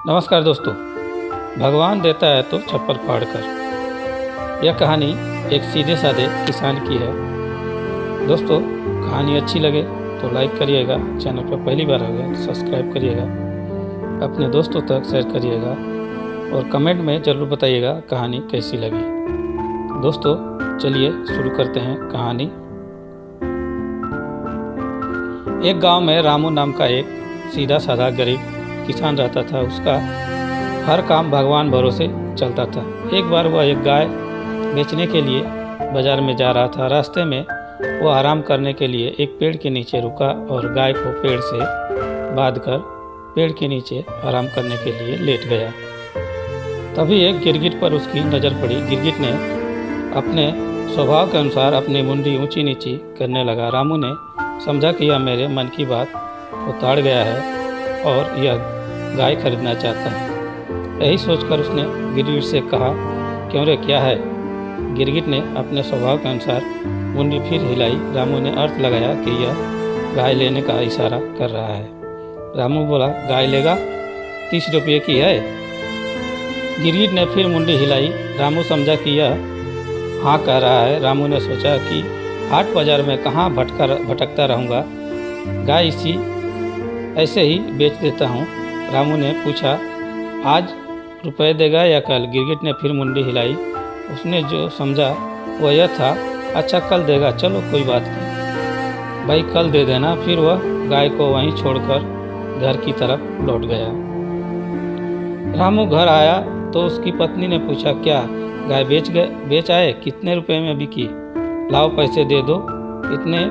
नमस्कार दोस्तों। भगवान देता है तो चप्पल फाड़ कर। यह कहानी एक सीधे साधे किसान की है। दोस्तों, कहानी अच्छी लगे तो लाइक करिएगा, चैनल पर पहली बार हो गया तो सब्सक्राइब करिएगा, अपने दोस्तों तक शेयर करिएगा और कमेंट में ज़रूर बताइएगा कहानी कैसी लगी। दोस्तों, चलिए शुरू करते हैं कहानी। एक गांव में रामू नाम का एक सीधा साधा गरीब किसान रहता था। उसका हर काम भगवान भरोसे चलता था। एक बार वह एक गाय बेचने के लिए बाजार में जा रहा था। रास्ते में वह आराम करने के लिए एक पेड़ के नीचे रुका और गाय को पेड़ से बांधकर पेड़ के नीचे आराम करने के लिए लेट गया। तभी एक गिरगिट पर उसकी नज़र पड़ी। गिरगिट ने अपने स्वभाव के अनुसार अपनी मुंडी ऊंची नीची करने लगा। रामू ने समझा कि यह मेरे मन की बात उतार गया है और यह गाय खरीदना चाहता है। यही सोचकर उसने गिरगिट से कहा, क्यों रे, क्या है? गिरगिट ने अपने स्वभाव के अनुसार मुंडी फिर हिलाई। रामू ने अर्थ लगाया कि यह गाय लेने का इशारा कर रहा है। रामू बोला, गाय लेगा? 30 रुपये की है। गिरगिट ने फिर मुंडी हिलाई। रामू समझा कि यह हाँ कह रहा है। रामू ने सोचा कि हाट बाजार में कहाँ भटकता रहूँगा, गाय ऐसे ही बेच देता हूँ। रामू ने पूछा, आज रुपए देगा या कल? गिरगिट ने फिर मुंडी हिलाई। उसने जो समझा वह यह था, अच्छा कल देगा, चलो कोई बात नहीं भाई, कल दे देना। फिर वह गाय को वहीं छोड़कर घर की तरफ लौट गया। रामू घर आया तो उसकी पत्नी ने पूछा, क्या गाय बेच आए? कितने रुपए में बिकी? लाओ पैसे दे दो। इतने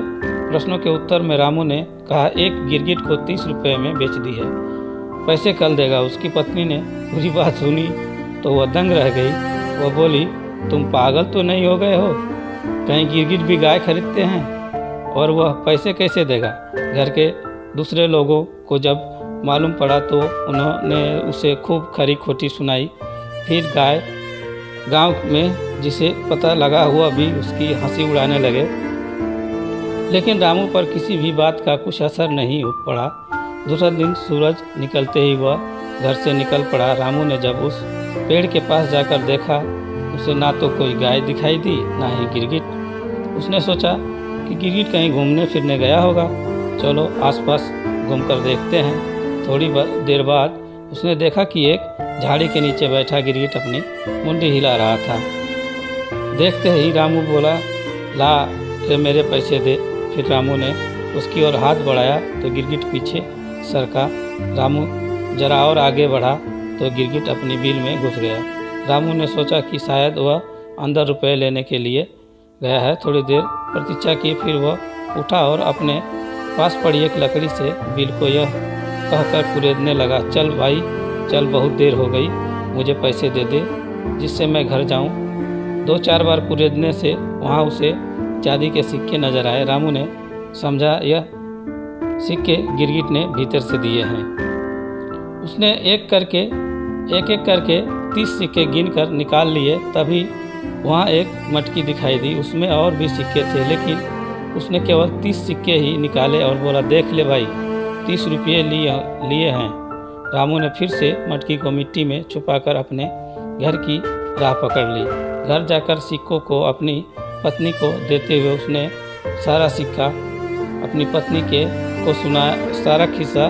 प्रश्नों के उत्तर में रामू ने कहा, एक गिरगिट को 30 रुपये में बेच दी है, पैसे कल देगा। उसकी पत्नी ने पूरी बात सुनी तो वह दंग रह गई। वह बोली, तुम पागल तो नहीं हो गए हो? कहीं गिरगिट भी गाय खरीदते हैं और वह पैसे कैसे देगा? घर के दूसरे लोगों को जब मालूम पड़ा तो उन्होंने उसे खूब खरी खोटी सुनाई। फिर गांव में जिसे पता लगा हुआ भी उसकी हंसी उड़ाने लगे। लेकिन रामू पर किसी भी बात का कुछ असर नहीं पड़ा। दूसरा दिन सूरज निकलते ही वह घर से निकल पड़ा। रामू ने जब उस पेड़ के पास जाकर देखा, उसे ना तो कोई गाय दिखाई दी ना ही गिरगिट। उसने सोचा कि गिरगिट कहीं घूमने फिरने गया होगा, चलो आसपास घूमकर देखते हैं। थोड़ी देर बाद उसने देखा कि एक झाड़ी के नीचे बैठा गिरगिट अपनी मुंडी हिला रहा था। देखते ही रामू बोला, ला रे मेरे पैसे दे। फिर रामू ने उसकी ओर हाथ बढ़ाया तो गिरगिट पीछे सरका। रामू जरा और आगे बढ़ा तो गिरगिट अपनी बिल में घुस गया। रामू ने सोचा कि शायद वह अंदर रुपए लेने के लिए गया है। थोड़ी देर प्रतीक्षा की, फिर वह उठा और अपने पास पड़ी एक लकड़ी से बिल को यह कहकर कुरेदने लगा, चल भाई चल, बहुत देर हो गई, मुझे पैसे दे दे जिससे मैं घर जाऊं। 2-4 बार कुरेदने से वहां उसे चांदी के सिक्के नजर आए। रामू ने समझा यह सिक्के गिरगिट ने भीतर से दिए हैं। उसने एक एक करके 30 सिक्के गिनकर निकाल लिए। तभी वहाँ एक मटकी दिखाई दी, उसमें और भी सिक्के थे, लेकिन उसने केवल 30 सिक्के ही निकाले और बोला, देख ले भाई, 30 रुपये लिए हैं। रामू ने फिर से मटकी को मिट्टी में छुपाकर अपने घर की राह पकड़ ली। घर जाकर सिक्कों को अपनी पत्नी को देते हुए उसने सारा सिक्का अपनी पत्नी को सुनाया, सारा किस्सा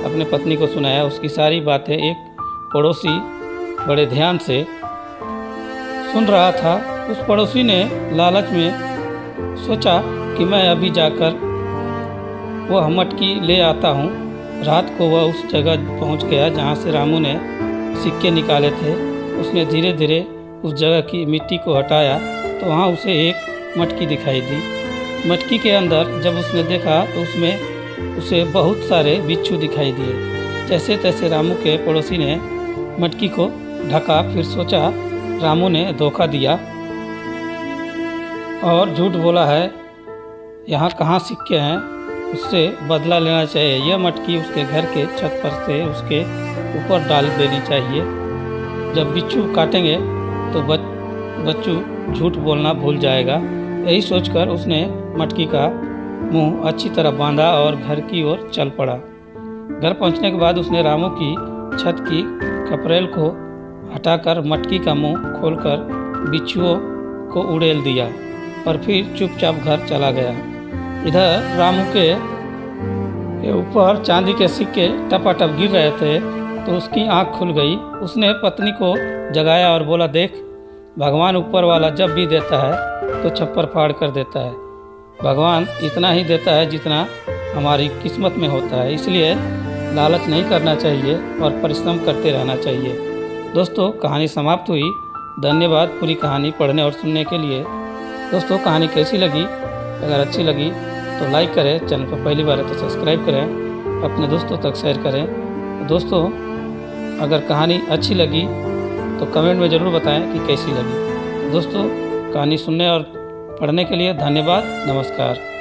अपने पत्नी को सुनाया। उसकी सारी बातें एक पड़ोसी बड़े ध्यान से सुन रहा था। उस पड़ोसी ने लालच में सोचा कि मैं अभी जाकर वह मटकी ले आता हूँ। रात को वह उस जगह पहुँच गया जहाँ से रामू ने सिक्के निकाले थे। उसने धीरे धीरे उस जगह की मिट्टी को हटाया तो वहाँ उसे एक मटकी दिखाई दी। मटकी के अंदर जब उसने देखा तो उसमें उसे बहुत सारे बिच्छू दिखाई दिए। जैसे तैसे रामू के पड़ोसी ने मटकी को ढका। फिर सोचा रामू ने धोखा दिया और झूठ बोला है, यहाँ कहाँ सिक्के हैं, उससे बदला लेना चाहिए। यह मटकी उसके घर के छत पर से उसके ऊपर डाल देनी चाहिए। जब बिच्छू काटेंगे तो बच्चू झूठ बोलना भूल जाएगा। यही सोचकर उसने मटकी का मुंह अच्छी तरह बांधा और घर की ओर चल पड़ा। घर पहुंचने के बाद उसने रामू की छत की खपरेल को हटाकर मटकी का मुंह खोलकर बिच्छुओं को उड़ेल दिया और फिर चुपचाप घर चला गया। इधर रामू के ऊपर चांदी के सिक्के टपाटप गिर रहे थे तो उसकी आंख खुल गई। उसने पत्नी को जगाया और बोला, देख, भगवान ऊपर वाला जब भी देता है तो छप्पर फाड़ कर देता है। भगवान इतना ही देता है जितना हमारी किस्मत में होता है, इसलिए लालच नहीं करना चाहिए और परिश्रम करते रहना चाहिए। दोस्तों, कहानी समाप्त हुई। धन्यवाद पूरी कहानी पढ़ने और सुनने के लिए। दोस्तों, कहानी कैसी लगी? अगर अच्छी लगी तो लाइक करें, चैनल पर पहली बार है तो सब्सक्राइब करें, अपने दोस्तों तक शेयर करें। तो दोस्तों, अगर कहानी अच्छी लगी तो कमेंट में ज़रूर बताएं कि कैसी लगी। दोस्तों, कहानी सुनने और पढ़ने के लिए धन्यवाद। नमस्कार।